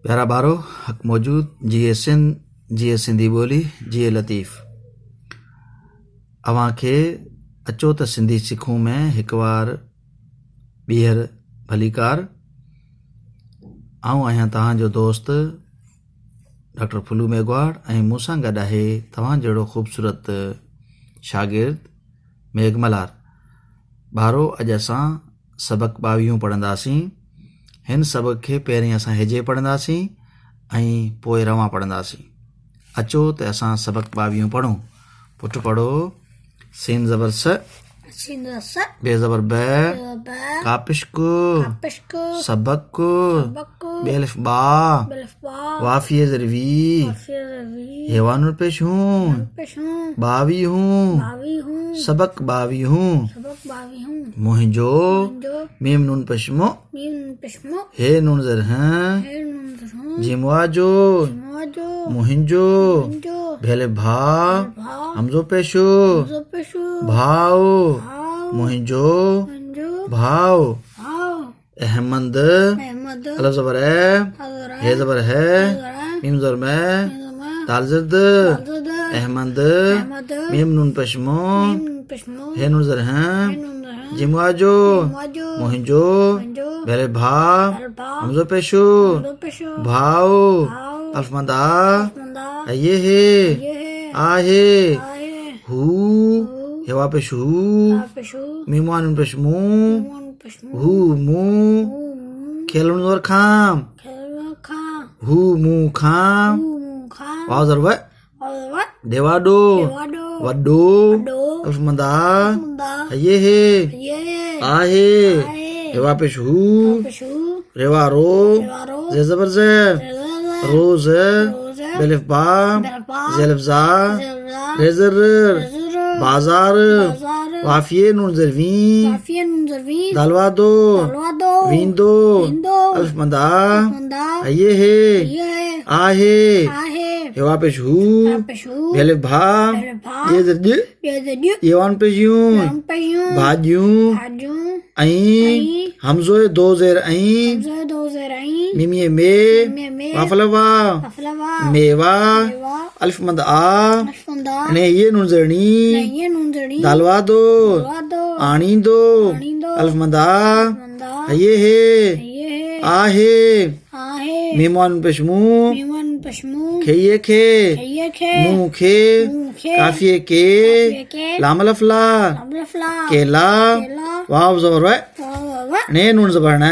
प्यारा ॿारो हक़ मौजूद जिए सिंध जिए सिंधी ॿोली जिए लतीफ़ अव्हां खे अचो त सिंधी सिखूं में हिकु बार ॿीहर भलीकार। आऊं आहियां तव्हांजो दोस्त डॉक्टर फुलू मेघवाड़ ऐं मूंसां गॾु आहे तव्हां जहिड़ो ख़ूबसूरत शागिर्द मेघमलार। ॿारो अॼु असां सबक 22 पढ़ंदासीं। हिन सबक खे पहिरीं असां हिजे पढ़ंदासीं ऐं पोइ रवां पढ़ंदासीं। अचो त असां सबक 22 पढ़ूं। पुटु पढ़ो। सीन ज़बर स, बे ज़बर ब, कापिश्क, सबक, बेलिफ बा, वाफिये ज़रवी, हेवानुल पेश हूं, 22 हूं, सबक 22 हूं। मुहिंजो मीम नून पश्मो, हे नून ज़र हैं, जिमवाजो, मुहिंजो, भेले भा, हमजो पेशो, भाव, मुहिंजो, भाव। अहमद, अलफ ज़बर है, हे ज़बर है, मीम ज़र में, दाल ज़र्द, अहमद, मीम नून पश्मो, हे नून ज़र हैं, जिमवाजो, मुहिंजो, भेले भा, हमजो पेशो, भाव, अल्फ मदा, ये है, आहे, हू, हेवा पेश हू, मीमान पेश मू, हू मू, खेलुन ज़र खाम, हू मू खाम, वाव ज़र व, देवाडो, वड्डो, अल्फ मदा, ये है, आहे, हेवा पेश हू, रेवा रो, जे ज़बर जे, रोज, बेलिफ बा, जेलिफ जा, रेजर, बाजार, वाफिये नून ज़रवी, दालवा दो, वींदो, अल्फ मदा, ये है, आहे, हेवा पेश हू, बेलिफ भा, ये ज़रज, येवान पेश यूं, भाजियूं, ऐं हमज़ो दो ज़ेर ऐं मिमिये में वाफलवा, मेवा, अल्फ मद आ, ने ये नून ज़रनी, दालवा दो, आनी दो, अल्फ मदा, ये है, आहे, मीमान पेशमू, खेये खे, मुँह खे, काफिये के, लामलफला, केला, वाव ज़बर व, ने नून ज़बर न,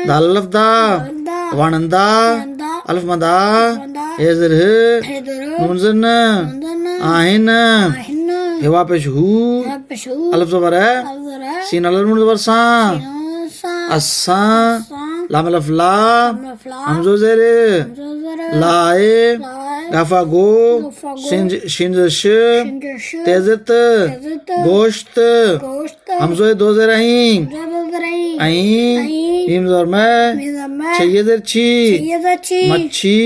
दाल लफ्दा, वानंदा, अल्फ मदा, एज़र नून ज़रन, आहिन, हेवा पेश हू, अल्फ ज़बर है, सीन अल नून ज़बर सा, अस्सा, लामलफला, हमज़ो ज़ेरे, लाए, गाफा गो, शिंजश, तेज़त, गोश्त, हमज़ो दो ज़ेर हैं, ऐं, मीम ज़र में, छये ज़ेर छी, मच्छी,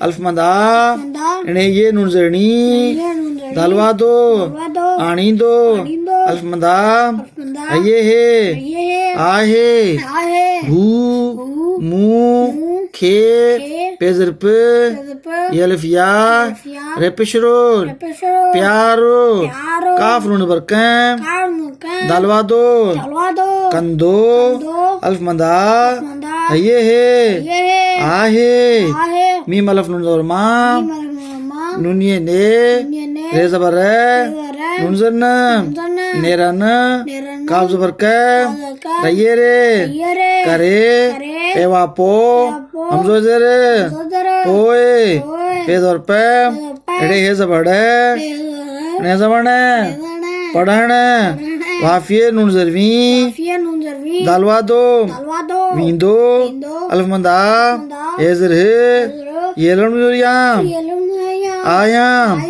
अल्फ मदा, इन्हें ये नून ज़रनी, दालवा दो, आनी दो, अल्फ मदा, ये है, आहे, हू, मू, खे, पेज़र पे, ये अल्फ या, रेपिशरोल, प्यारो, काफ नून बरकम, दालवा दो, कंदो, अल्फ मदा, ये है, आहे, मीम अल्फ नून ज़बर मा, नूनिये ने, रे ज़बर रे, नून ज़रन, नेरन, काफ ज़बर के, रये रे, करे, एवा पो, हमज़ो ज़ेरे, पोए, पे ज़बर पे, एड़े हे ज़बर डे, ने ज़बर ने, पढ़न, वाफिये नून ज़रवी, दालवा दो, वींदो, अल्फ मदा, एज़र है, ये लुणियाम, आयाम।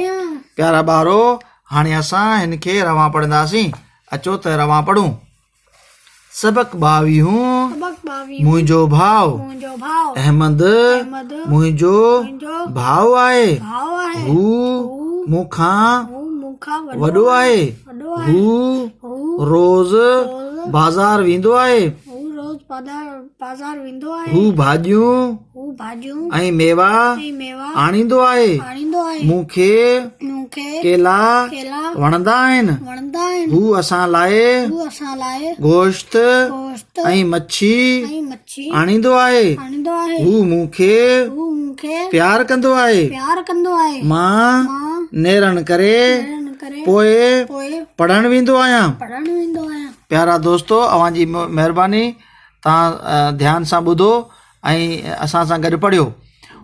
प्यारा ॿारो हाणे असां हिन खे रवां पढ़ंदासीं। अचो त रवां पढ़ूं। सबक 22 मुंहिंजो भाउ अहमद मुंहिंजो भाउ आहे। हू मूंखां वॾो आहे। हू रोज़ बाज़ार वेंदो आहे। बाज़ार वेंदो आहे। हू भाॼियूं हू भाॼियूं ऐं मेवा ऐं मेवा आणींदो आहे। आणींदो आहे। मूंखे मूंखे केला केला वणंदा आहिनि। वणंदा आहिनि। हू असां लाइ हू असां लाइ गोश्त गोश्त ऐं मच्छी ऐं मच्छी आणींदो आहे। आणींदो आहे। हू मूंखे मूंखे प्यार कंदो आहे। प्यार कंदो आहे। मां नेरण करे पोइ पढ़ण वेंदो आहियां। प्यारा दोस्तो, अव्हां जी महिरबानी, तव्हां ध्यान सां ॿुधो ऐं असां सां गॾु पढ़ियो।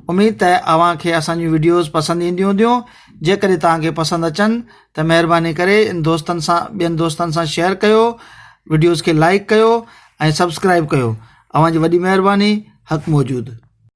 उमेद त अव्हांखे असांजियूं वीडियोज़ पसंदि ईंदियूं हूंदियूं। जेकॾहिं तव्हांखे पसंदि अचनि त महिरबानी करे ॿियनि दोस्तनि सां शेयर कयो, वीडियोज़ खे लाइक कयो ऐं सब्सक्राइब कयो। अव्हां जी वॾी महिरबानी। हक़ मौजूद।